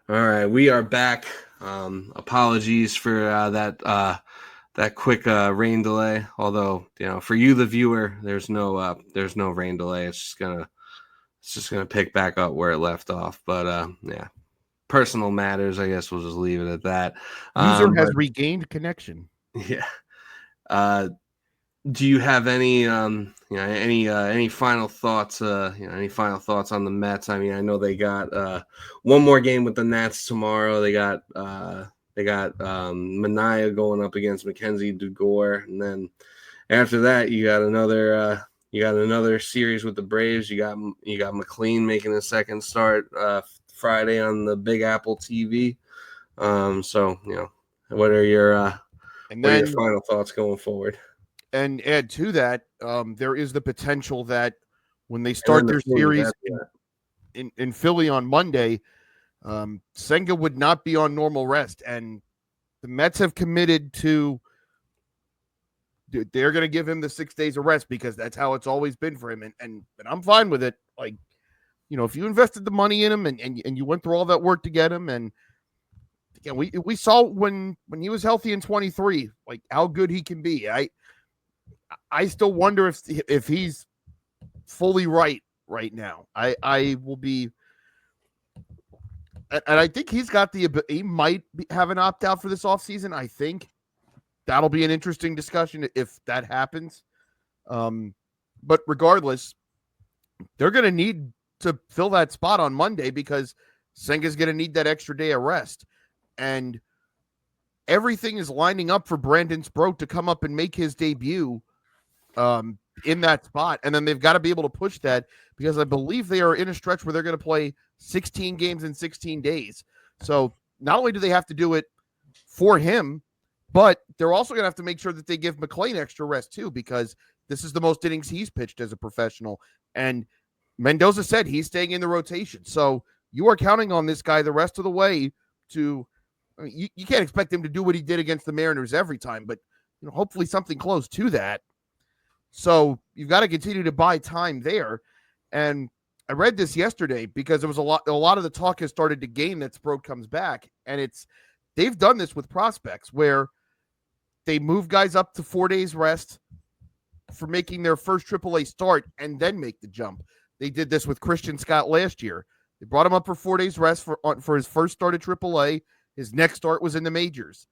All right, we are back. Apologies for that quick rain delay. Although for you, the viewer, there's no rain delay. It's just gonna pick back up where it left off. But yeah, personal matters. I guess we'll just leave it at that. User has regained connection. Yeah. Do you have any final thoughts? Any final thoughts on the Mets? I mean, I know they got one more game with the Nats tomorrow. They got Manaea going up against Mackenzie Dugor, and then after that, you got another series with the Braves. You got McLean making his second start Friday on the Big Apple TV. So what are your final thoughts going forward? And add to that, there is the potential that when they start their series in Philly on Monday, Senga would not be on normal rest. And the Mets have committed to they're going to give him the 6 days of rest because that's how it's always been for him. And I'm fine with it. Like, if you invested the money in him and you went through all that work to get him, and again, we saw when he was healthy in 23, like how good he can be. I still wonder if he's fully right now. I will be, and I think he might have an opt out for this offseason. I think that'll be an interesting discussion if that happens. But regardless, they're going to need to fill that spot on Monday because Senga's going to need that extra day of rest. And everything is lining up for Brandon Sproat to come up and make his debut in that spot. And then they've got to be able to push that because I believe they are in a stretch where they're going to play 16 games in 16 days. So not only do they have to do it for him, but they're also going to have to make sure that they give McLean extra rest too, because this is the most innings he's pitched as a professional. And Mendoza said he's staying in the rotation. So you are counting on this guy the rest of the way to, I mean, you can't expect him to do what he did against the Mariners every time, but hopefully something close to that. So you've got to continue to buy time there. And I read this yesterday because there was a lot of the talk has started to gain that Sproat comes back. And they've done this with prospects where they move guys up to 4 days rest for making their first AAA start and then make the jump. They did this with Christian Scott last year. They brought him up for 4 days rest for his first start at AAA. His next start was in the majors.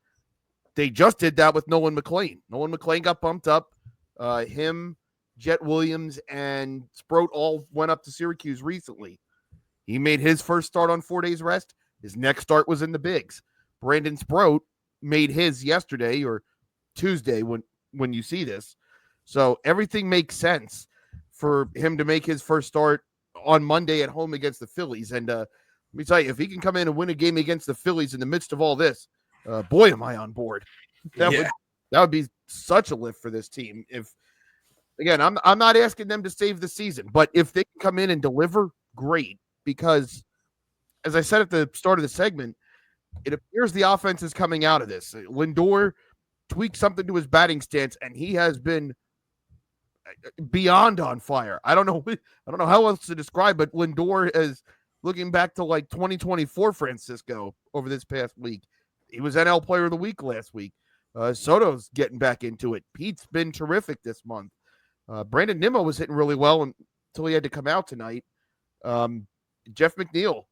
They just did that with Nolan McLean. Nolan McLean got bumped up. Him, Jet Williams, and Sproat all went up to Syracuse recently. He made his first start on 4 days rest. His next start was in the bigs. Brandon Sproat made his yesterday or Tuesday when you see this. So everything makes sense for him to make his first start on Monday at home against the Phillies. And let me tell you, if he can come in and win a game against the Phillies in the midst of all this, boy, am I on board. That would be such a lift for this team. If again, I'm not asking them to save the season, but if they can come in and deliver, great. Because as I said at the start of the segment, it appears the offense is coming out of this. Lindor tweaked something to his batting stance, and he has been beyond on fire. I don't know how else to describe, but Lindor is looking back to like 2024 Francisco over this past week. He was NL Player of the Week last week. Soto's getting back into it. Pete's been terrific this month. Brandon Nimmo was hitting really well until he had to come out tonight. Jeff McNeil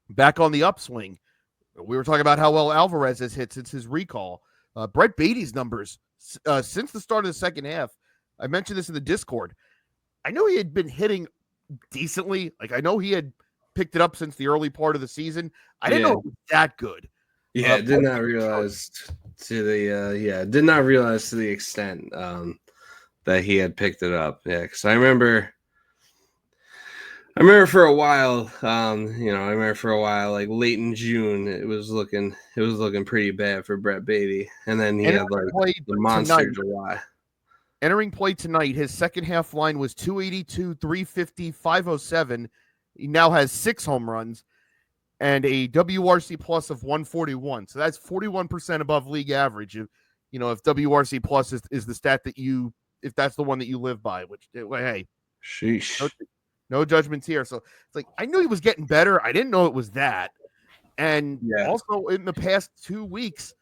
back on the upswing. We were talking about how well Alvarez has hit since his recall. Brett Beatty's numbers since the start of the second half. I mentioned this in the Discord. I know he had been hitting decently. Like I know he had picked it up since the early part of the season. I didn't know it was that good. Yeah, did not realize to the extent that he had picked it up. Yeah, because I remember for a while, like late in June, it was looking pretty bad for Brett Beatty, and then he had like the monster July. Entering play tonight, his second half line was 282, 350, 507. He now has 6 home runs and a WRC plus of 141. So that's 41% above league average. If WRC plus is the stat that if that's the one that you live by, which, hey, sheesh. No judgments here. So it's like, I knew he was getting better. I didn't know it was that. And also in the past 2 weeks,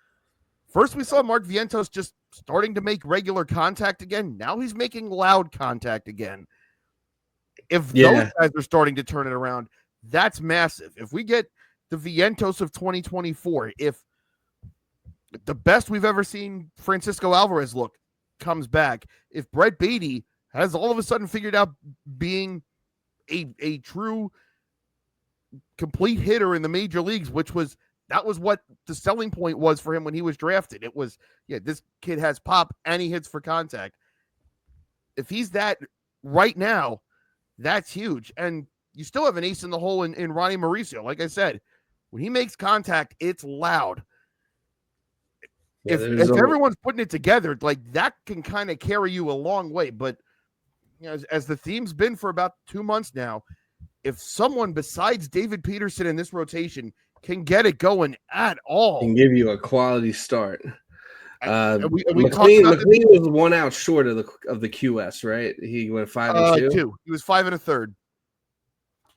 first we saw Mark Vientos just starting to make regular contact again. Now he's making loud contact again. If those guys are starting to turn it around, that's massive. If we get the Vientos of 2024, if the best we've ever seen Francisco Alvarez look comes back, if Brett Beatty has all of a sudden figured out being a true complete hitter in the major leagues, that was what the selling point was for him when he was drafted. It was, this kid has pop and he hits for contact. If he's that right now, that's huge. And you still have an ace in the hole in Ronnie Mauricio. Like I said, when he makes contact, it's loud. If everyone's putting it together, like that can kind of carry you a long way. But as the theme's been for about 2 months now, if someone besides David Peterson in this rotation can get it going at all, can give you a quality start. McLean was 1 out short of the QS, right? He went 5-2. He was 5 1/3.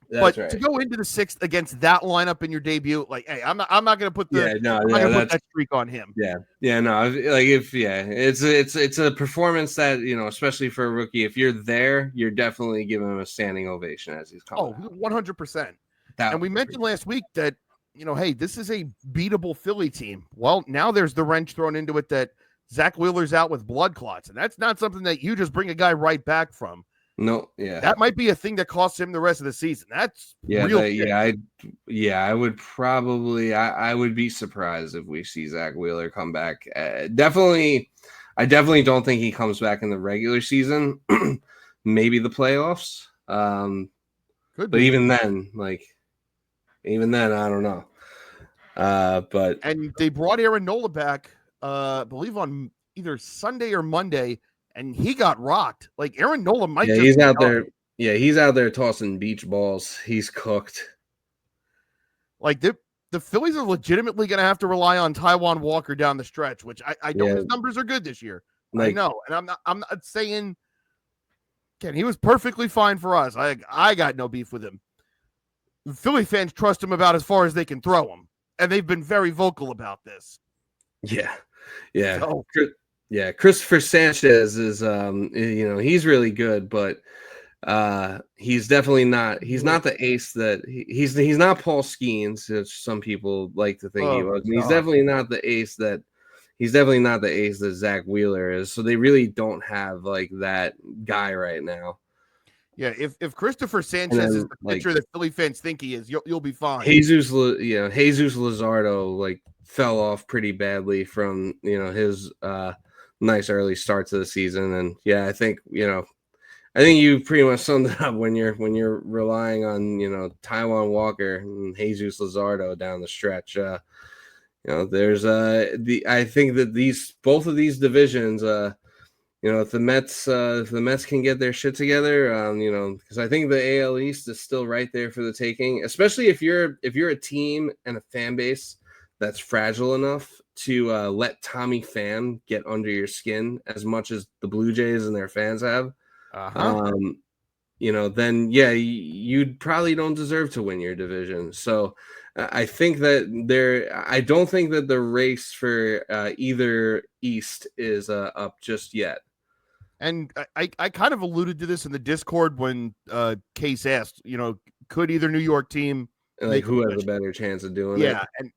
That's but right. To go into the 6th against that lineup in your debut, like, hey, I'm not going to put put that streak on him. It's a performance that, especially for a rookie, if you're there, you're definitely giving him a standing ovation as he's coming. 100%. And we mentioned last week that, hey, this is a beatable Philly team. Well, now there's the wrench thrown into it that Zach Wheeler's out with blood clots, and that's not something that you just bring a guy right back from. No, yeah, that might be a thing that costs him the rest of the season. That's real. I would probably, I would be surprised if we see Zach Wheeler come back. I definitely don't think he comes back in the regular season. Maybe the playoffs. But even then, I don't know. And they brought Aaron Nola back, I believe on either Sunday or Monday. And he got rocked. Like Aaron Nola might. Yeah, he's out there. Yeah, he's out there tossing beach balls. He's cooked. Like the Phillies are legitimately going to have to rely on Taijuan Walker down the stretch, which I know his numbers are good this year. I know, and I'm not saying. Ken, he was perfectly fine for us. I got no beef with him. Philly fans trust him about as far as they can throw him, and they've been very vocal about this. Yeah. Yeah, Christopher Sanchez is, he's really good, but he's definitely not. He's not the ace that he's not Paul Skeens, which some people like to think he was. And he's definitely not the ace that Zach Wheeler is. So they really don't have like that guy right now. Yeah, if Christopher Sanchez is the pitcher that Philly fans think he is, you'll be fine. Jesus Luzardo fell off pretty badly from his nice early start to the season, and I think you pretty much summed it up when you're relying on Taijuan Walker and Jesus Luzardo down the stretch. There's I think that both of these divisions, if the Mets can get their shit together, because I think the AL East is still right there for the taking, especially if you're a team and a fan base that's fragile enough to let Tommy Pham get under your skin as much as the Blue Jays and their fans have. Then you probably don't deserve to win your division. So I think that I don't think that the race for either East is up just yet. And I kind of alluded to this in the Discord when Case asked, could either New York team who has a better chance of doing it? Yeah, and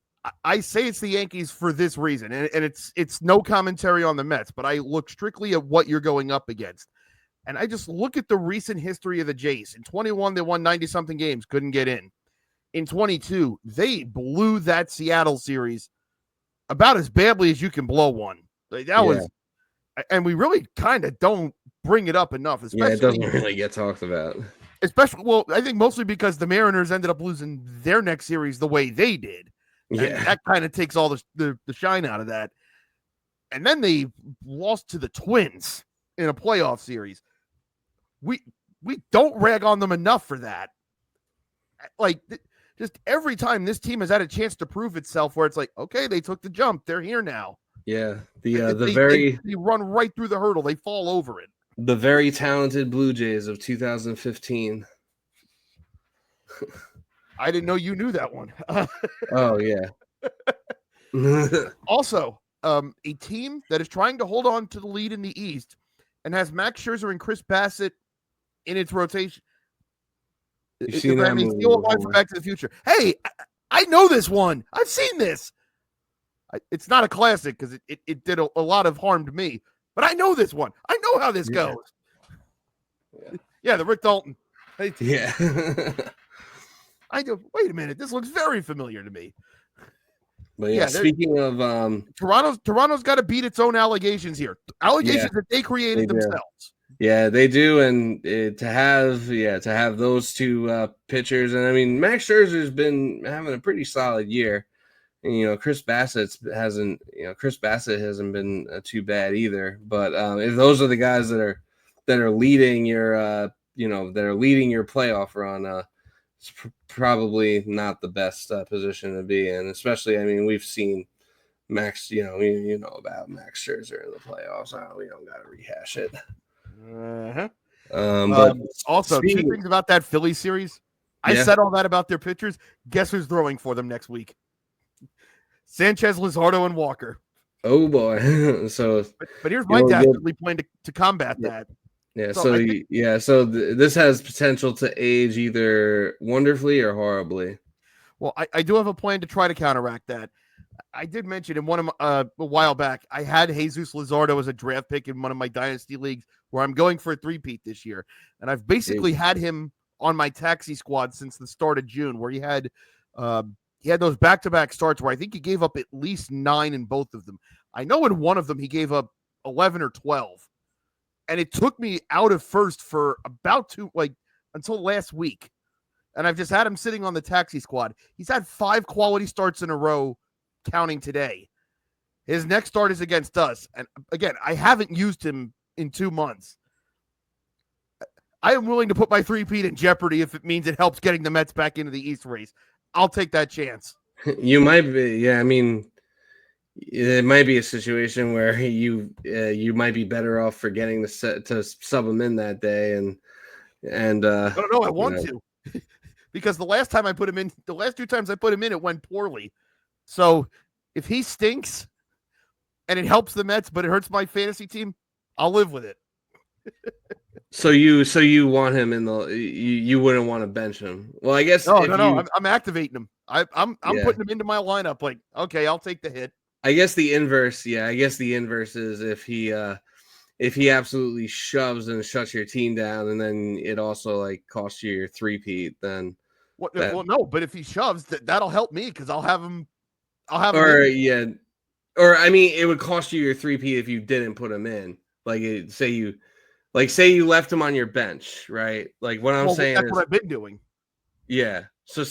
I say it's the Yankees for this reason, and it's no commentary on the Mets, but I look strictly at what you're going up against. And I just look at the recent history of the Jays. In 21, they won 90-something games, couldn't get in. In 22, they blew that Seattle series about as badly as you can blow one. That was, and we really kind of don't bring it up enough. Especially, it doesn't really get talked about. Especially, I think mostly because the Mariners ended up losing their next series the way they did. Yeah. And that kind of takes all the shine out of that. And then they lost to the Twins in a playoff series. We don't rag on them enough for that. Like, just every time this team has had a chance to prove itself where it's like, okay, they took the jump. They're here now. Yeah. They run right through the hurdle. They fall over it. The very talented Blue Jays of 2015. I didn't know you knew that one. Oh yeah. Also, a team that is trying to hold on to the lead in the East and has Max Scherzer and Chris Bassett in its rotation. You've If seen I that may movie steal a line from before. Back to the Future. Hey, I know this one. I've seen this. It's not a classic because it did a lot of harm to me, but I know this one. I know how this goes. Yeah, the Rick Dalton. Yeah. I go, wait a minute. This looks very familiar to me. But yeah, speaking of Toronto's got to beat its own allegations here. Allegations that they created they do. themselves. Yeah, they do, and to have those two pitchers, and I mean Max Scherzer's been having a pretty solid year, and Chris Bassett hasn't been too bad either. But if those are the guys that are leading your playoff run, it's probably not the best position to be in. Especially, I mean, we've seen Max, you know about Max Scherzer in the playoffs. We don't got to rehash it. Uh-huh. But also, two things about that Philly series. I said all that about their pitchers. Guess who's throwing for them next week? Sanchez, Luzardo, and Walker. Oh boy! So, but here's my dastardly plan to combat that. Yeah. So this has potential to age either wonderfully or horribly. Well, I do have a plan to try to counteract that. I did mention in one of a while back, I had Jesus Luzardo as a draft pick in one of my dynasty leagues where I'm going for a three-peat this year. And I've basically had him on my taxi squad since the start of June, where he had those back-to-back starts where I think he gave up at least 9 in both of them. I know in one of them he gave up 11 or 12. And it took me out of first for about until last week. And I've just had him sitting on the taxi squad. He's had 5 quality starts in a row, counting today. His next start is against us. And again, I haven't used him in 2 months. I am willing to put my three-peat in jeopardy if it means it helps getting the Mets back into the East race. I'll take that chance. You might be, yeah. I mean, it might be a situation where you might be better off forgetting to sub him in that day, and I don't know. I want to because the last 2 times I put him in, it went poorly. So if he stinks and it helps the Mets, but it hurts my fantasy team, I'll live with it. So you want him in the you wouldn't want to bench him. Well, I guess no. I'm activating him. I'm putting him into my lineup. Like, okay, I'll take the hit. I guess the inverse. Yeah, I guess the inverse is if he absolutely shoves and shuts your team down, and then it also costs you your three-peat. Then well, no. But if he shoves, that'll help me because I'll have him. Or I mean, it would cost you your three-peat if you didn't put him in. Say you left him on your bench, right? Like what I'm saying that's what I've been doing. Yeah. So I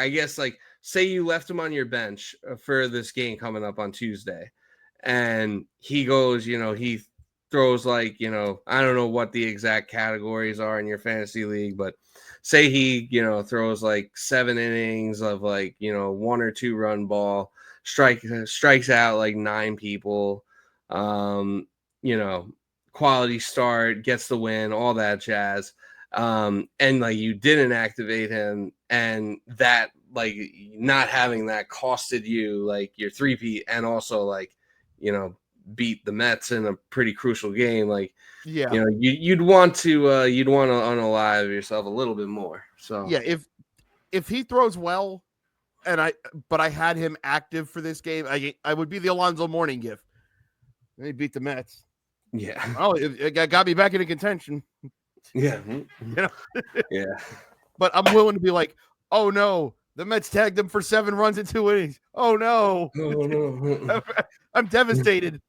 guess say you left him on your bench for this game coming up on Tuesday, and he goes, he throws I don't know what the exact categories are in your fantasy league, but say he, throws 7 innings of 1 or 2 run ball, strikes out 9 people, quality start, gets the win, all that jazz. And you didn't activate him, and that not having that costed you your three-peat, and also beat the Mets in a pretty crucial game. You'd want to unalive yourself a little bit more. So yeah, if he throws well, but I had him active for this game, I would be the Alonzo Mourning gift. They beat the Mets. Yeah. Oh, it got me back into contention. Yeah. Yeah. But I'm willing to be like, oh no, the Mets tagged them for 7 runs in 2 innings. Oh no. Oh, no. I'm devastated.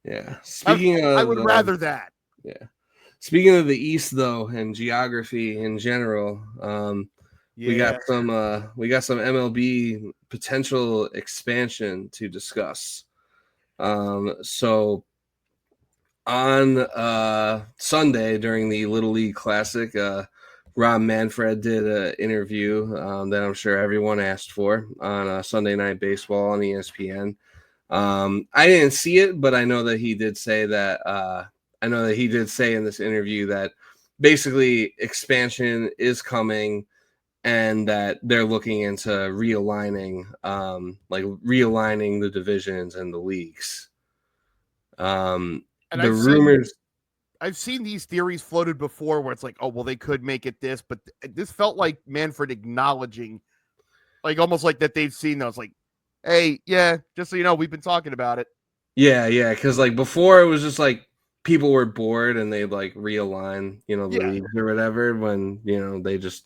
Yeah. I would rather that. Yeah. Speaking of the East though, and geography in general, we got some MLB potential expansion to discuss. So on Sunday during the Little League Classic, Rob Manfred did an interview that I'm sure everyone asked for on Sunday Night Baseball on ESPN. I didn't see it, but I know that he did say that. I know that he did say in this interview that basically expansion is coming, and that they're looking into realigning, like realigning the divisions and the leagues. And The rumors. I've seen these theories floated before where it's like, oh, well, they could make it this, but this felt like Manfred acknowledging, like almost like that they've seen those, like, hey, yeah, just so you know, we've been talking about it. Yeah, because like before it was just like people were bored and they'd like realign, the leagues or whatever. When they just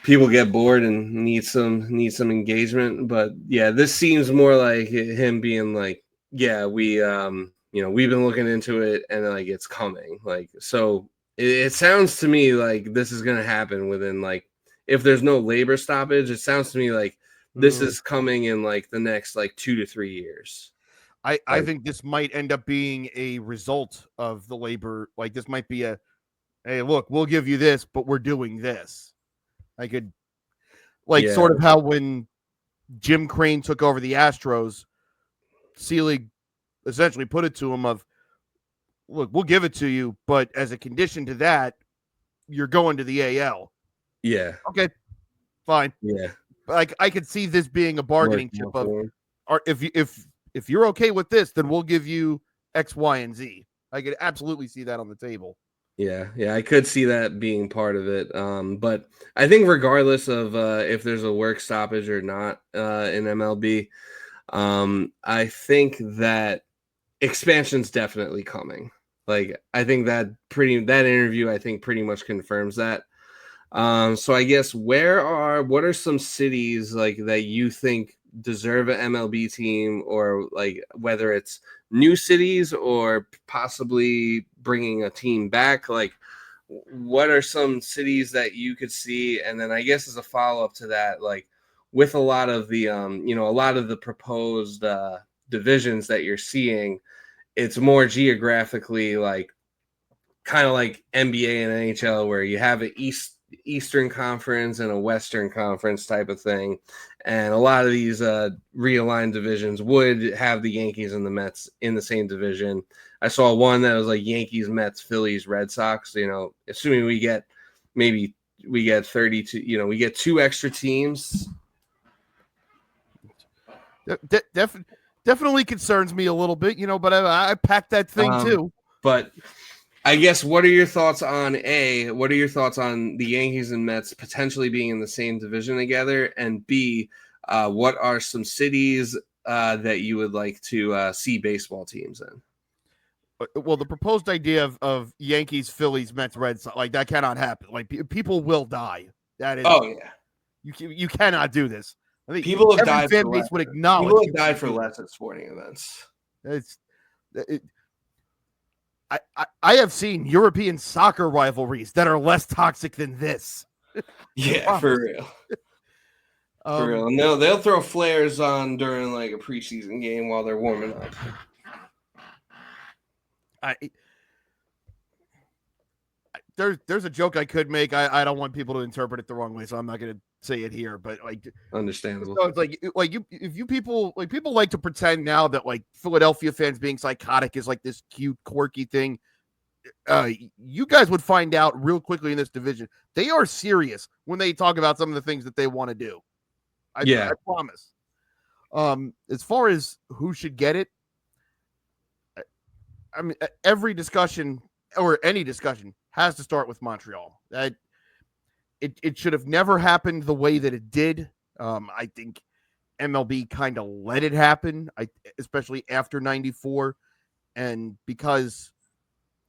people get bored and need some engagement. But yeah, this seems more like him being like, yeah, we've been looking into it and like it's coming. Like so, it sounds to me like this is gonna happen within like if there's no labor stoppage. It sounds to me like this is coming in like the next like 2 to 3 years. I think this might end up being a result of the labor. Like this might be hey, look, we'll give you this, but we're doing this. I could sort of how when Jim Crane took over the Astros, Seelig essentially put it to him of, look, we'll give it to you, but as a condition to that, you're going to the AL. Yeah. Okay, fine. Yeah. Like I could see this being a bargaining chip of, or if you're okay with this, then we'll give you X, Y, and Z. I could absolutely see that on the table. Yeah, I could see that being part of it. But I think regardless of if there's a work stoppage or not in MLB, I think that expansion's definitely coming. Like I think that interview I think pretty much confirms that. So I guess what are some cities like that you think deserve an MLB team, or like whether it's new cities or possibly bringing a team back? Like what are some cities that you could see? And then I guess as a follow-up to that, like with a lot of the proposed divisions that you're seeing, it's more geographically like kind of like NBA and NHL where you have an Eastern Conference and a Western Conference type of thing. And a lot of these realigned divisions would have the Yankees and the Mets in the same division. I saw one that was like Yankees, Mets, Phillies, Red Sox. Assuming we get 32, we get 2 extra teams. Definitely concerns me a little bit, but I packed that thing too. But I guess what are your thoughts on the Yankees and Mets potentially being in the same division together, and B, what are some cities that you would like to see baseball teams in? Well, the proposed idea of Yankees, Phillies, Mets, Red Sox, like that cannot happen. Like people will die. That is. Oh yeah. You cannot do this. I think people have died. Fan base would acknowledge. People have died for less at sporting events. I have seen European soccer rivalries that are less toxic than this. Yeah, for real. For real. No, they'll throw flares on during like a preseason game while they're warming up. There's a joke I could make. I don't want people to interpret it the wrong way, so I'm not going to say it here. But like, understandable. So it's people like to pretend now that like Philadelphia fans being psychotic is like this cute, quirky thing. You guys would find out real quickly in this division. They are serious when they talk about some of the things that they want to do. I promise. As far as who should get it, I mean, every discussion or any discussion has to start with Montreal. It should have never happened the way that it did. I think MLB kind of let it happen, especially after 94. And because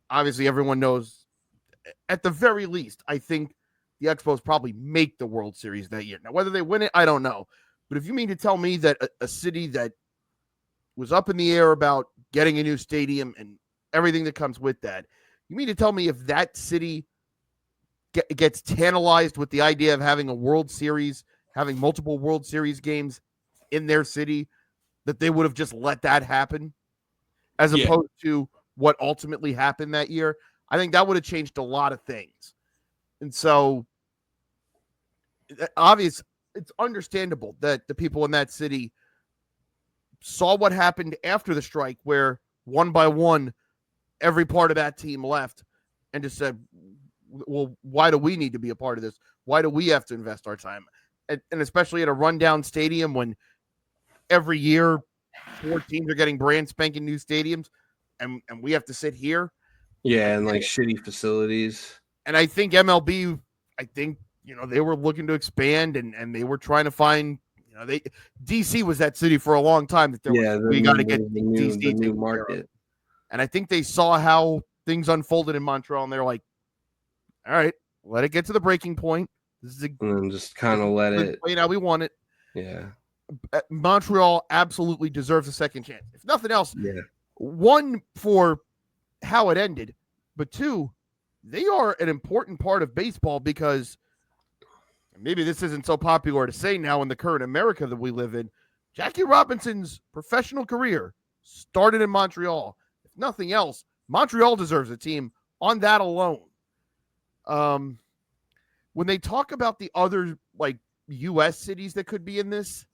obviously everyone knows, at the very least, I think the Expos probably make the World Series that year. Now, whether they win it, I don't know. But if you mean to tell me that a city that was up in the air about getting a new stadium and everything that comes with that, you mean to tell me if that city gets tantalized with the idea of having a World Series, having multiple World Series games in their city, that they would have just let that happen as opposed to what ultimately happened that year? I think that would have changed a lot of things. And so it's understandable that the people in that city saw what happened after the strike, where one by one, every part of that team left and just said, well, why do we need to be a part of this? Why do we have to invest our time? And especially at a rundown stadium when every year 4 teams are getting brand spanking new stadiums, and we have to sit here. Yeah, and like shitty facilities. And I think MLB, they were looking to expand and they were trying to find, DC was that city for a long time that we got to get DC the new market. And I think they saw how things unfolded in Montreal, and they're like, all right, let it get to the breaking point. And then just kind of let it play how we want it. Yeah. Montreal absolutely deserves a second chance. If nothing else, yeah. 1, for how it ended, but 2, they are an important part of baseball because maybe this isn't so popular to say now in the current America that we live in. Jackie Robinson's professional career started in Montreal. If nothing else, Montreal deserves a team on that alone. When they talk about the other like U.S. cities that could be in this,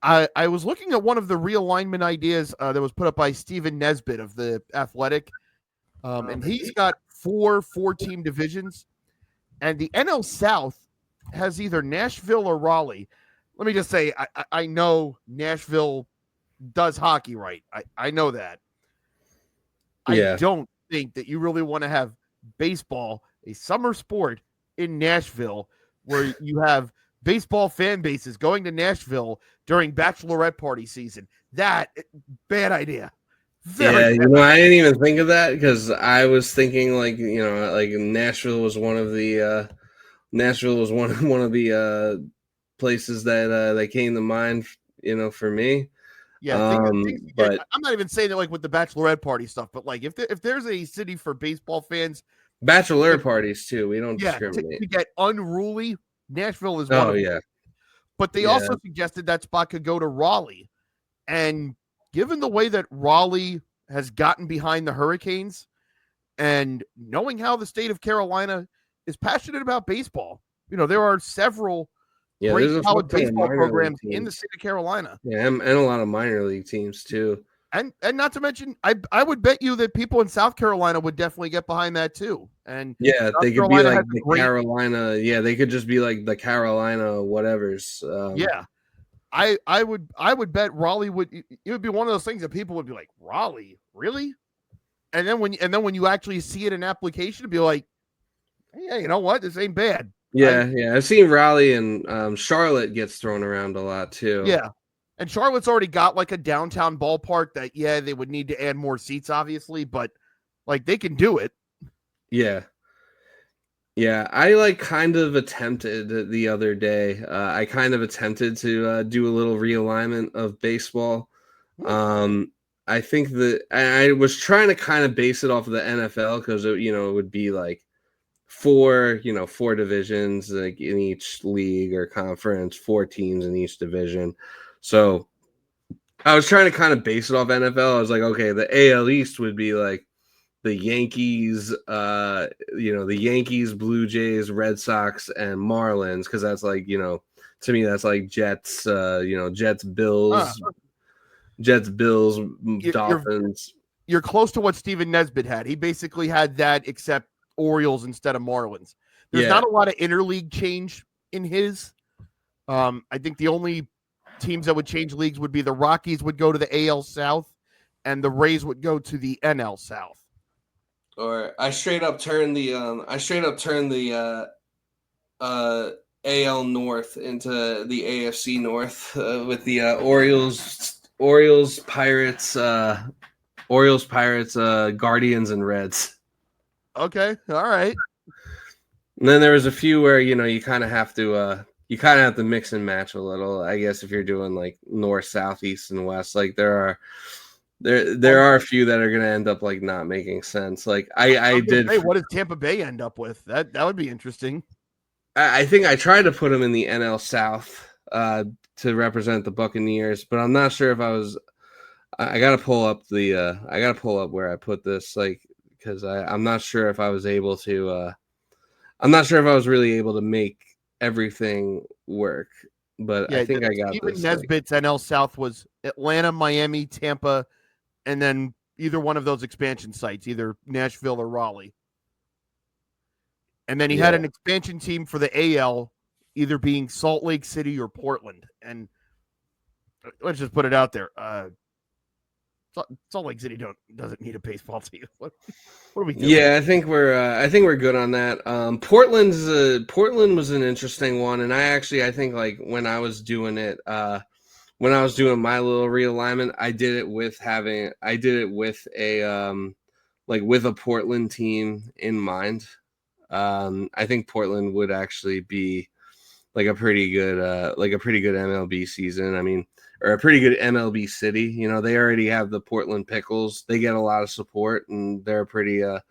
I was looking at one of the realignment ideas that was put up by Stephen Nesbitt of The Athletic, and he's got 4-team divisions, and the NL South has either Nashville or Raleigh. Let me just say, I know Nashville does hockey right. I know that. I don't think that you really want to have baseball, a summer sport in Nashville, where you have baseball fan bases going to Nashville during bachelorette party season. That bad idea. I didn't even think of that because I was thinking like Nashville was one of the places that came to mind, for me. Yeah, but I'm not even saying that like with the bachelorette party stuff, but like if there's a city for baseball fans, bachelor parties too, we don't discriminate. To get unruly, Nashville is one of them. But they also suggested that spot could go to Raleigh, and given the way that Raleigh has gotten behind the Hurricanes, and knowing how the state of Carolina is passionate about baseball, there are several great college baseball programs in the state of Carolina. Yeah, and a lot of minor league teams too. And not to mention, I would bet you that people in South Carolina would definitely get behind that too. And South they could Carolina be like the Carolina. Yeah, they could just be like the Carolina whatevers. I would bet Raleigh would. It would be one of those things that people would be like, Raleigh, really? And then when you actually see it in application, it'd be like, hey, you know what? This ain't bad. Yeah. I've seen Raleigh and Charlotte gets thrown around a lot too. Yeah. And Charlotte's already got like a downtown ballpark that, they would need to add more seats, obviously, but like they can do it. Yeah. Yeah. I kind of attempted the other day. I kind of attempted to do a little realignment of baseball. I think that I was trying to kind of base it off of the NFL because, it would be like 4 divisions like in each league or conference, 4 teams in each division. So I was trying to kind of base it off NFL. I was like, okay, the AL East would be like the Yankees, the Yankees, Blue Jays, Red Sox, and Marlins, because that's like, to me, that's like Jets, Jets, Bills, Dolphins. You're close to what Stephen Nesbitt had. He basically had that except Orioles instead of Marlins. There's not a lot of interleague change in his. I think the only teams that would change leagues would be the Rockies would go to the AL South and the Rays would go to the NL South. Or I straight up turned the AL North into the AFC North with the Orioles, Pirates, Guardians, and Reds. Okay, all right. And then there was a few where you kind of have to mix and match a little. I guess if you're doing like north, south, east, and west, like there are a few that are going to end up like not making sense. Like I did. Hey, what does Tampa Bay end up with? That would be interesting. I think I tried to put them in the NL South to represent the Buccaneers, but I'm not sure if I was. I got to pull up where I put this, like, because I'm not sure if I was able to. I'm not sure if I was really able to make everything work, but I think I got Stephen this. Nesbitt's NL South was Atlanta, Miami, Tampa, and then either one of those expansion sites, either Nashville or Raleigh. And then he had an expansion team for the AL, either being Salt Lake City or Portland. And let's just put it out there. Salt Lake City doesn't need a baseball team. What are we doing? Yeah, I think we're good on that. Portland was an interesting one, and I think like when I was doing it, when I was doing my little realignment, I did it with a like with a Portland team in mind. I think Portland would actually be like a pretty good MLB season. I mean, or a pretty good MLB city. You know, they already have the Portland Pickles. They get a lot of support, and they're pretty. I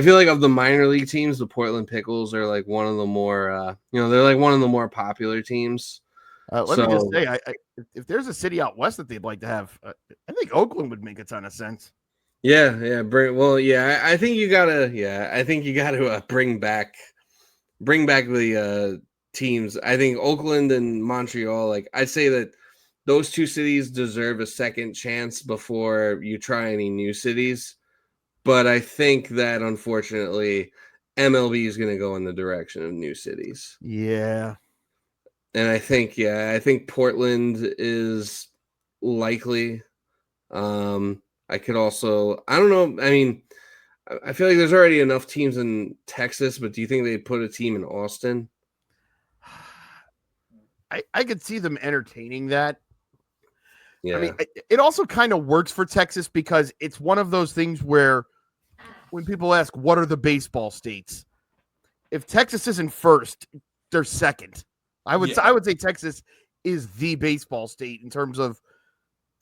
feel like of the minor league teams, the Portland Pickles are like one of the more. They're like one of the more popular teams. Let me just say, if there's a city out west that they'd like to have, I think Oakland would make a ton of sense. Yeah. I think you gotta bring back the teams. I think Oakland and Montreal, like I'd say that those two cities deserve a second chance before you try any new cities. But I think that unfortunately MLB is going to go in the direction of new cities. Yeah. And I think Portland is likely. I could also, I don't know. I mean, I feel like there's already enough teams in Texas, but do you think they'd put a team in Austin? I could see them entertaining that. Yeah. I mean, it also kind of works for Texas because it's one of those things where when people ask, what are the baseball states? If Texas isn't first, they're second. I would say Texas is the baseball state in terms of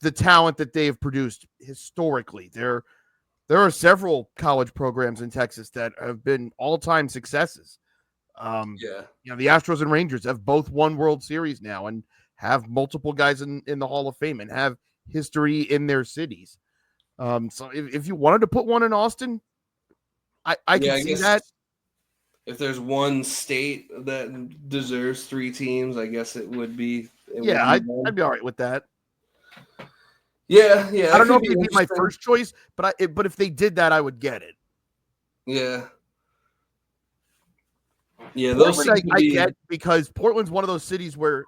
the talent that they have produced historically. There are several college programs in Texas that have been all-time successes. The Astros and Rangers have both won World Series now and have multiple guys in the Hall of Fame and have history in their cities. So if you wanted to put one in Austin, I can see that. If there's one state that deserves three teams, I guess it would be. I'd be all right with that. Yeah. I don't know if it'd be my first choice, but if they did that, I would get it. Yeah. Portland, I get because Portland's one of those cities where,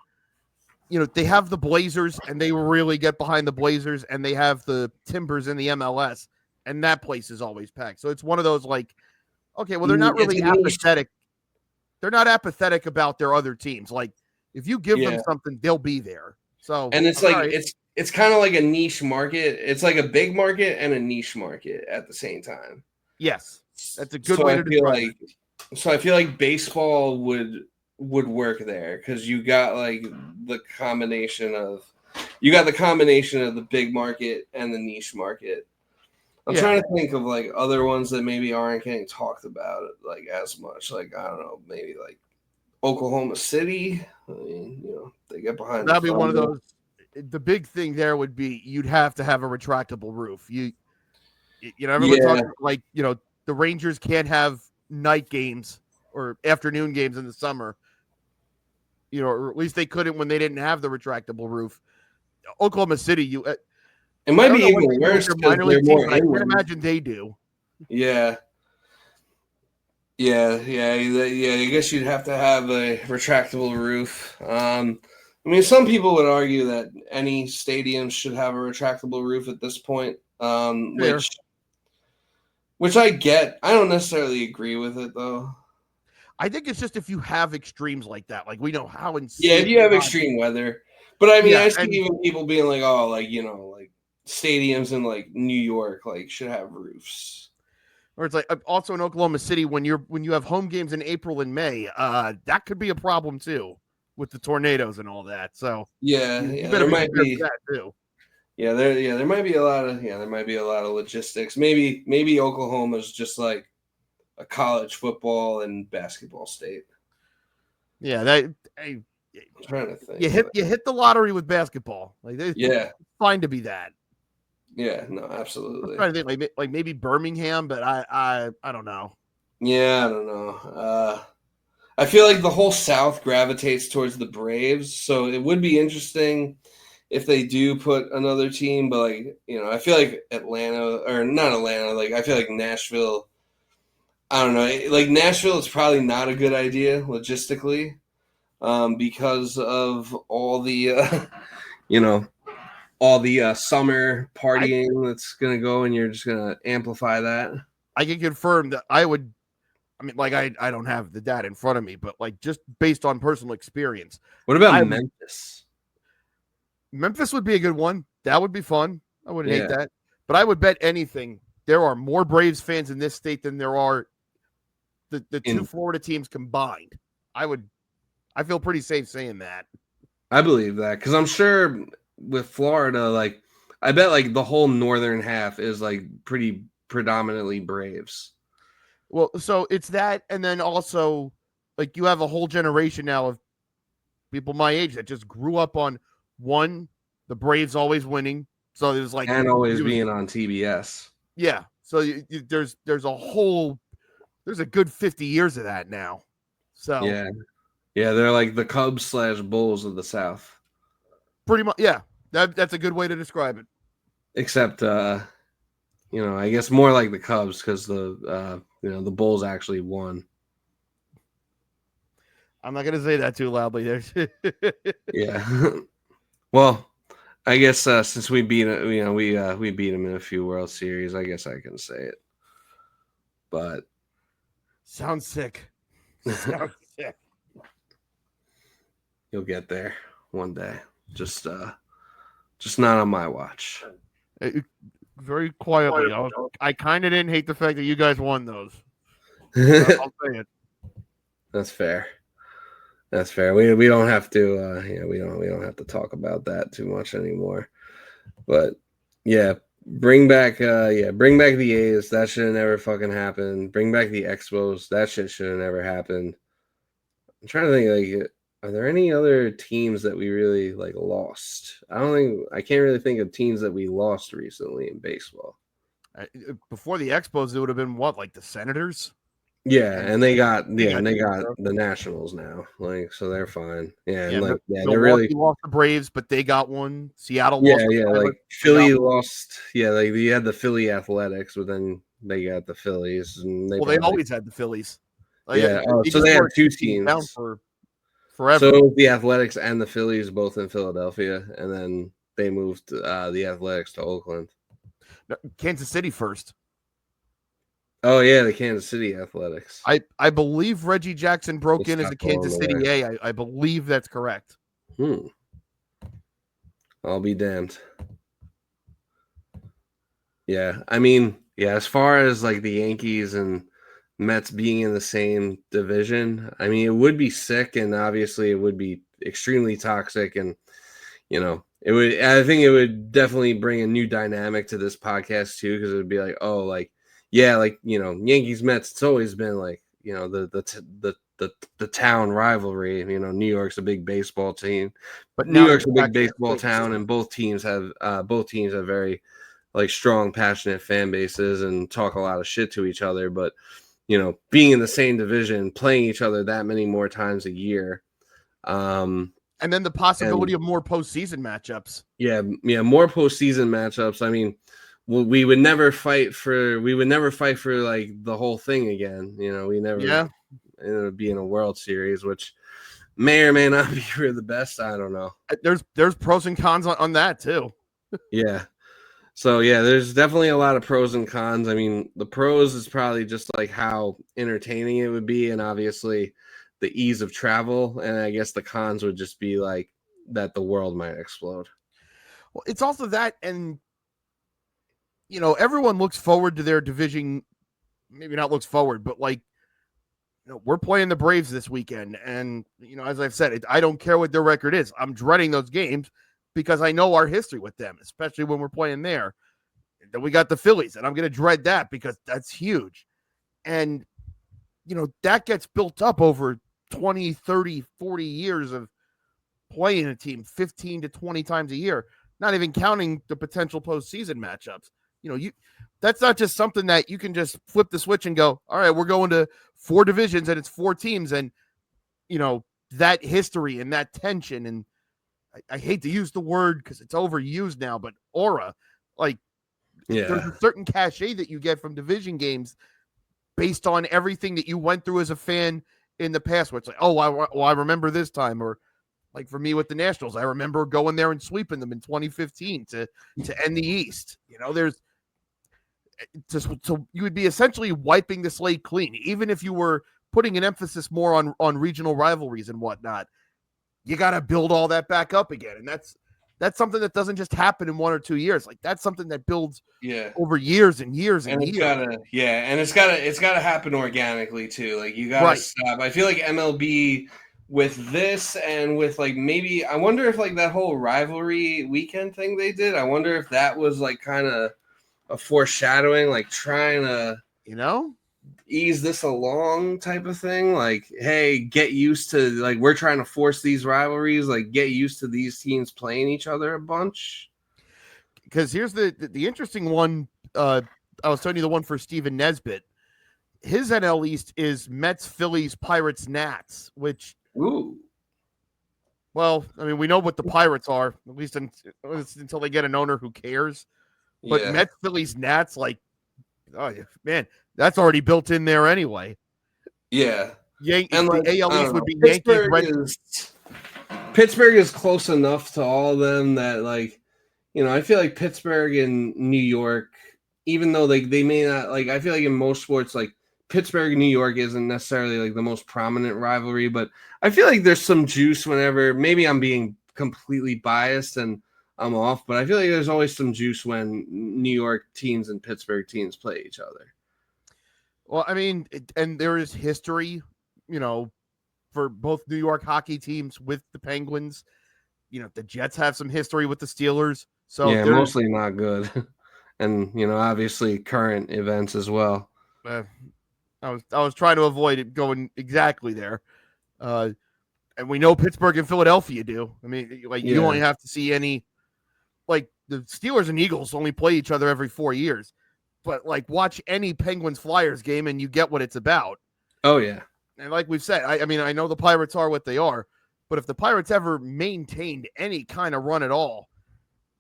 they have the Blazers and they really get behind the Blazers, and they have the Timbers in the MLS, and that place is always packed. So it's one of those like, okay, well, they're not really apathetic. They're not apathetic about their other teams. Like if you give them something, they'll be there. So, and it's like, it's kind of like a niche market. It's like a big market and a niche market at the same time. Yes. That's a good way to describe it. So I feel like baseball would work there because you got like the combination of the big market and the niche market. I'm trying to think of like other ones that maybe aren't getting talked about like as much. Like I don't know, maybe like Oklahoma City. I mean, they get behind. That'd be one of those. The big thing there would be you'd have to have a retractable roof. Everyone talks like the Rangers can't have night games or afternoon games in the summer. Or at least they couldn't when they didn't have the retractable roof. Oklahoma City, it might be even worse because they're more I can't imagine they do. Yeah. I guess you'd have to have a retractable roof. I mean, some people would argue that any stadium should have a retractable roof at this point, which I get. I don't necessarily agree with it, though. I think it's just if you have extremes like that, like we know how insane. Yeah, if you have extreme weather. But I mean, I see even people being like, oh, like, like stadiums in like New York like should have roofs. Or it's like also in Oklahoma City when you have home games in April and May, that could be a problem too with the tornadoes and all that. So there might be that too. There might be a lot of logistics. Maybe Oklahoma's just like a college football and basketball state. Yeah, I'm trying to think. You hit the lottery with basketball. Like it's fine to be that. Yeah, no, absolutely. I'm trying to think like maybe Birmingham, but I don't know. Yeah, I don't know. I feel like the whole South gravitates towards the Braves, so it would be interesting if they do put another team. But like I feel like Atlanta or not Atlanta. Like I feel like Nashville. I don't know. Like Nashville is probably not a good idea logistically, because of all the you know all the summer I partying that's gonna go, and you're just gonna amplify that. I can confirm that I would. I mean, like I don't have the data in front of me, but like just based on personal experience, What about I Memphis? Memphis would be a good one. That would be fun. I wouldn't hate Yeah, that. But I would bet anything there are more Braves fans in this state than there are the two in Florida teams combined. I feel pretty safe saying that. I believe that because I'm sure with Florida, like I bet like the whole northern half is like pretty predominantly Braves. Well, so it's that, and then also like you have a whole generation now of people my age that just grew up on one, the Braves always winning. So there's like And always it was being on TBS. yeah. So there's a whole there's a good 50 years of that now. So Yeah. Yeah, they're like the Cubs / Bulls of the South. pretty much yeah. That's a good way to describe it. Except I guess more like the Cubs because the Bulls actually won. I'm not gonna say that too loudly. There's Yeah. Well, I guess since we beat we beat them in a few World Series, I guess I can say it. But sounds sick. Sounds sick. you'll get there one day. Just not on my watch. Very quietly. I kind of didn't hate the fact that you guys won those. I'll say it. That's fair. That's fair. We don't have to we don't have to talk about that too much anymore. But yeah, bring back the A's. That should have never fucking happened. Bring back the Expos. That shit should have never happened. I'm trying to think like are there any other teams that we really like lost? I can't really think of teams that we lost recently in baseball. Before the Expos, it would have been what, like the Senators? Yeah, and they got Zero. the Nationals now. Like so they're fine. Yeah, and Yeah, like they're Milwaukee really lost the Braves, but they got one. Seattle lost the yeah, like Pilots. They got Philly one. lost. Yeah, like you had the Philly Athletics, but then they got the Phillies, and they Well, they probably always had the Phillies. Like, yeah. Oh, they so just they had weren't two being down teams. for So forever. it was the Athletics and the Phillies both in Philadelphia, and then they moved the Athletics to Oakland. No, Kansas City first. Oh yeah, the Kansas City Athletics. I believe Reggie Jackson broke They in as a stopped along Kansas the City way. A. I believe that's correct. I'll be damned. Yeah, I mean, yeah. As far as like the Yankees and Mets being in the same division, I mean, it would be sick, and obviously, it would be extremely toxic, and it would. I think it would definitely bring a new dynamic to this podcast too, because it would be like, oh, like yeah, like Yankees Mets. It's always been like the town rivalry. New York's a big baseball team. But New now York's you're a big attacking baseball town, and both teams have very like strong, passionate fan bases and talk a lot of shit to each other. But being in the same division, playing each other that many more times a year, and then the and possibility of more postseason matchups. yeah, more postseason matchups. I mean, we would never fight for like the whole thing again. We never Yeah. be in a World Series, which may or may not be for the best. I don't know. There's pros and cons on that too. Yeah. So yeah, there's definitely a lot of pros and cons. I mean, the pros is probably just like how entertaining it would be, and obviously the ease of travel. And I guess the cons would just be like that the world might explode. Well, it's also that, and everyone looks forward to their division. Maybe not looks forward, but like we're playing the Braves this weekend, and as I've said, I don't care what their record is. I'm dreading those games because I know our history with them, especially when we're playing there. Then we got the Phillies, and I'm going to dread that because that's huge. And that gets built up over 20, 30, 40 years of playing a team 15 to 20 times a year, not even counting the potential postseason matchups. That's not just something that you can just flip the switch and go, all right, we're going to 4 divisions and it's 4 teams. And, that history and that tension. And I hate to use the word because it's overused now, but aura, like there's a certain cachet that you get from division games based on everything that you went through as a fan in the past, where it's like, oh, I remember this time, or like for me with the Nationals, I remember going there and sweeping them in 2015 to end the East. There's just so you would be essentially wiping the slate clean, even if you were putting an emphasis more on regional rivalries and whatnot. You got to build all that back up again, and that's something that doesn't just happen in 1 or 2 years. Like that's something that builds over years and years and years. It's gotta happen organically too. Like you gotta stop. I feel like MLB with this and with like maybe I wonder if like that whole rivalry weekend thing they did. I wonder if that was like kind of a foreshadowing, like trying to ease this along type of thing. Like, hey, get used to like we're trying to force these rivalries. Like, get used to these teams playing each other a bunch. Because here's the interesting one. I was telling you the one for Steven Nesbitt. His NL East is Mets, Phillies, Pirates, Nats, which, well, I mean, we know what the Pirates are, at least until they get an owner who cares. But Mets, Phillies, Nats, like, oh, man, that's already built in there anyway. Yeah. And like, the AL East would be Yankees, Pittsburgh is close enough to all of them that, like, I feel like Pittsburgh and New York, even though like they may not like, I feel like in most sports, like Pittsburgh and New York isn't necessarily like the most prominent rivalry, but I feel like there's some juice whenever, maybe I'm being completely biased and I'm off, but I feel like there's always some juice when New York teams and Pittsburgh teams play each other. Well, I mean, and there is history, for both New York hockey teams with the Penguins. The Jets have some history with the Steelers. So yeah, mostly not good. And, obviously current events as well. I was trying to avoid it going exactly there. And we know Pittsburgh and Philadelphia do. I mean, like you only have to see any, like the Steelers and Eagles only play each other every 4 years. But like watch any Penguins Flyers game and you get what it's about. Oh, yeah. And like we've said, I mean, I know the Pirates are what they are, but if the Pirates ever maintained any kind of run at all,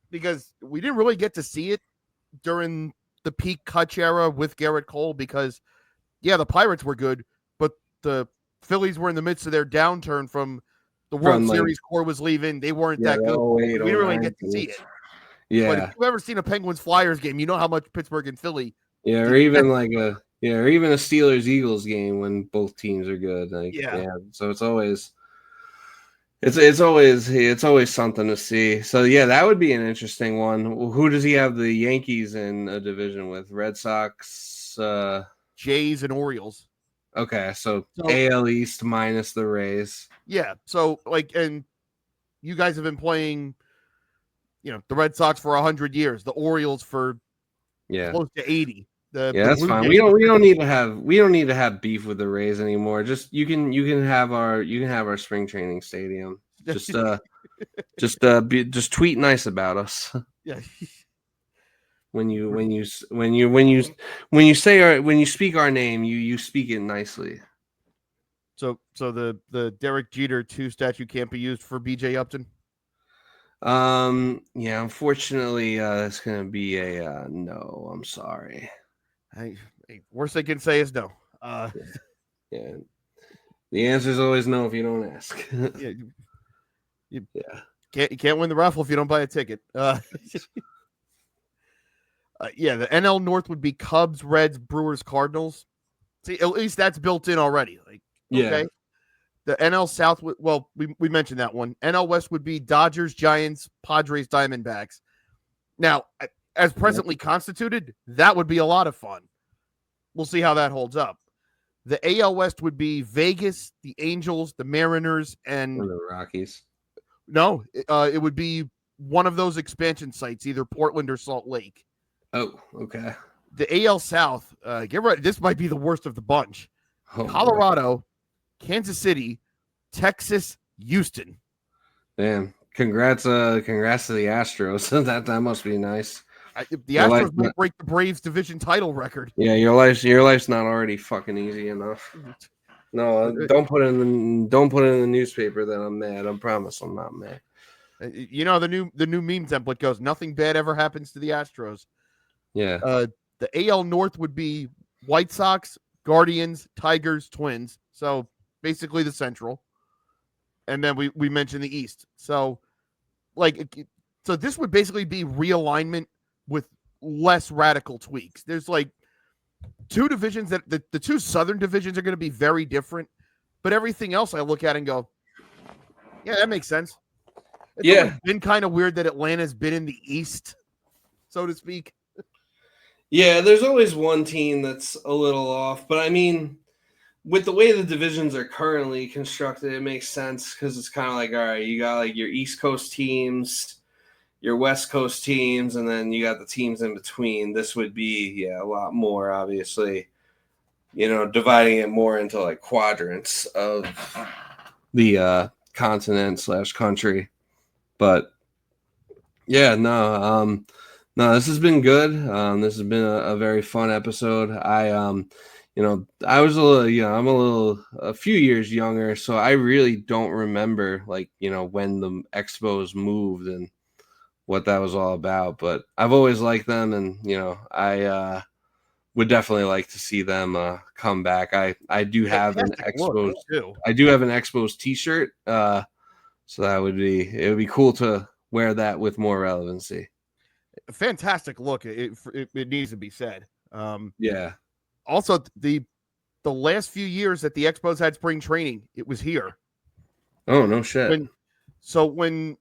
because we didn't really get to see it during the peak Kutch era with Garrett Cole, because the Pirates were good, but the Phillies were in the midst of their downturn from the World Series core was leaving. They weren't that good. We didn't really get to see it. Yeah. But if you've ever seen a Penguins Flyers game, you know how much Pittsburgh and Philly. Yeah, or even like a Steelers Eagles game when both teams are good. Like, so it's always something to see. So that would be an interesting one. Who does he have the Yankees in a division with? Red Sox, Jays, and Orioles. Okay, so AL East minus the Rays. Yeah, so and you guys have been playing, the Red Sox for 100 years, the Orioles for close to 80. That's fine. We don't need to have beef with the Rays anymore. Just you can have our spring training stadium. Just tweet nice about us. Yeah. When you speak our name, you speak it nicely. So the Derek Jeter 2 statue can't be used for BJ Upton. Unfortunately, it's gonna be a no. I'm sorry. Worst they can say is no. Yeah. The answer is always no if you don't ask. You can't win the raffle if you don't buy a ticket. The NL North would be Cubs, Reds, Brewers, Cardinals. See, at least that's built in already. Okay. The NL South, we mentioned that one. NL West would be Dodgers, Giants, Padres, Diamondbacks. Now, as presently constituted, that would be a lot of fun. We'll see how that holds up. The AL West would be Vegas, the Angels, the Mariners, and the Rockies. No, it would be one of those expansion sites, either Portland or Salt Lake. Oh, okay. The AL South, get ready. This might be the worst of the bunch. Colorado, boy. Kansas City, Texas, Houston. Damn. Congrats to the Astros. that must be nice. The Astros might break the Braves division title record. Yeah, your life's not already fucking easy enough. No, don't put it in the newspaper that I'm mad. I promise I'm not mad. The new meme template goes, nothing bad ever happens to the Astros. Yeah. The AL North would be White Sox, Guardians, Tigers, Twins. So basically the Central. And then we mentioned the East. So so this would basically be realignment with less radical tweaks. There's like two divisions that the two Southern divisions are going to be very different, but everything else I look at and go, yeah, that makes sense. It's always been kind of weird that Atlanta's been in the East, so to speak. Yeah, there's always one team that's a little off, but I mean, with the way the divisions are currently constructed, it makes sense because it's kind of like, all right, you got like your East Coast teams, your West Coast teams, and then you got the teams in between. This would be, a lot more, obviously, dividing it more into like quadrants of the continent / country. But yeah, no, this has been good. This has been a very fun episode. I was I'm a few years younger, so I really don't remember when the Expos moved and what that was all about. But I've always liked them, and I would definitely like to see them come back. I do have an Expos too. I do have an Expos T-shirt, so it would be cool to wear that with more relevancy. A fantastic look. It needs to be said. Yeah. Also, the last few years that the Expos had spring training, it was here. Oh, no shit. When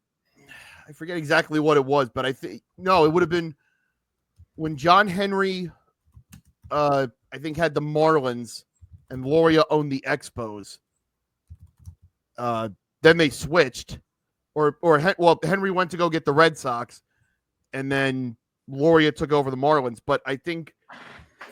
I forget exactly what it was, but it would have been when John Henry, I think, had the Marlins and Loria owned the Expos. Then they switched, Henry went to go get the Red Sox, and then Loria took over the Marlins. But I think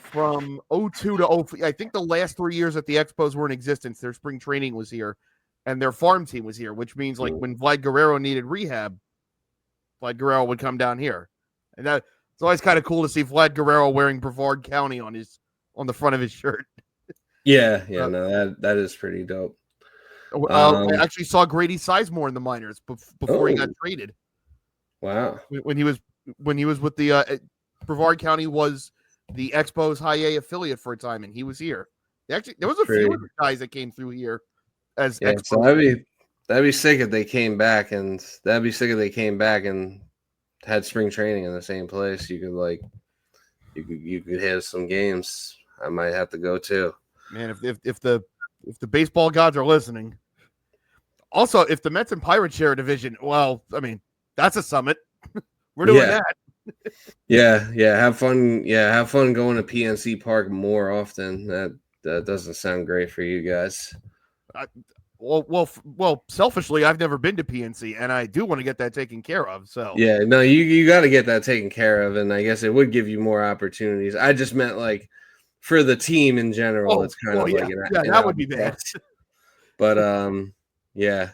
from 02 to 04, I think the last 3 years that the Expos were in existence, their spring training was here, and their farm team was here, which means when Vlad Guerrero needed rehab, Vlad Guerrero would come down here. And it's always kind of cool to see Vlad Guerrero wearing Brevard County on the front of his shirt. That is pretty dope. I actually saw Grady Sizemore in the minors before he got traded. Wow. When he was with the Brevard County was the Expos High A affiliate for a time, and he was here. Actually, there was a few guys that came through here as Expos. So that'd be sick if they came back, and had spring training in the same place. You could hit some games. I might have to go too. Man, if the baseball gods are listening. Also, if the Mets and Pirates share a division, well, I mean, that's a summit. We're doing that. Yeah. Have fun. Yeah, have fun going to PNC Park more often. That doesn't sound great for you guys. Well, selfishly, I've never been to PNC, and I do want to get that taken care of. So yeah, no, you got to get that taken care of, and I guess it would give you more opportunities. I just meant like for the team in general, it's kind of that would be bad. But yeah,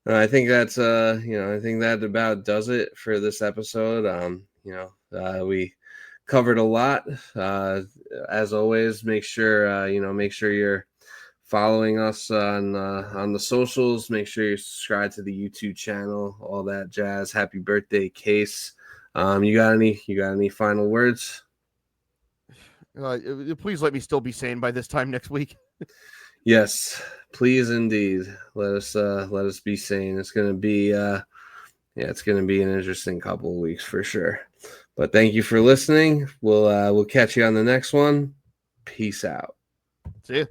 I think that's I think that about does it for this episode. We covered a lot. As always, make sure you're following us on the socials. Make sure you subscribe to the YouTube channel, all that jazz. Happy birthday, Case. You got any final words? Please let me still be sane by this time next week. Yes, please indeed. Let us be sane. It's gonna be it's gonna be an interesting couple of weeks for sure. But thank you for listening. We'll catch you on the next one. Peace out. See ya.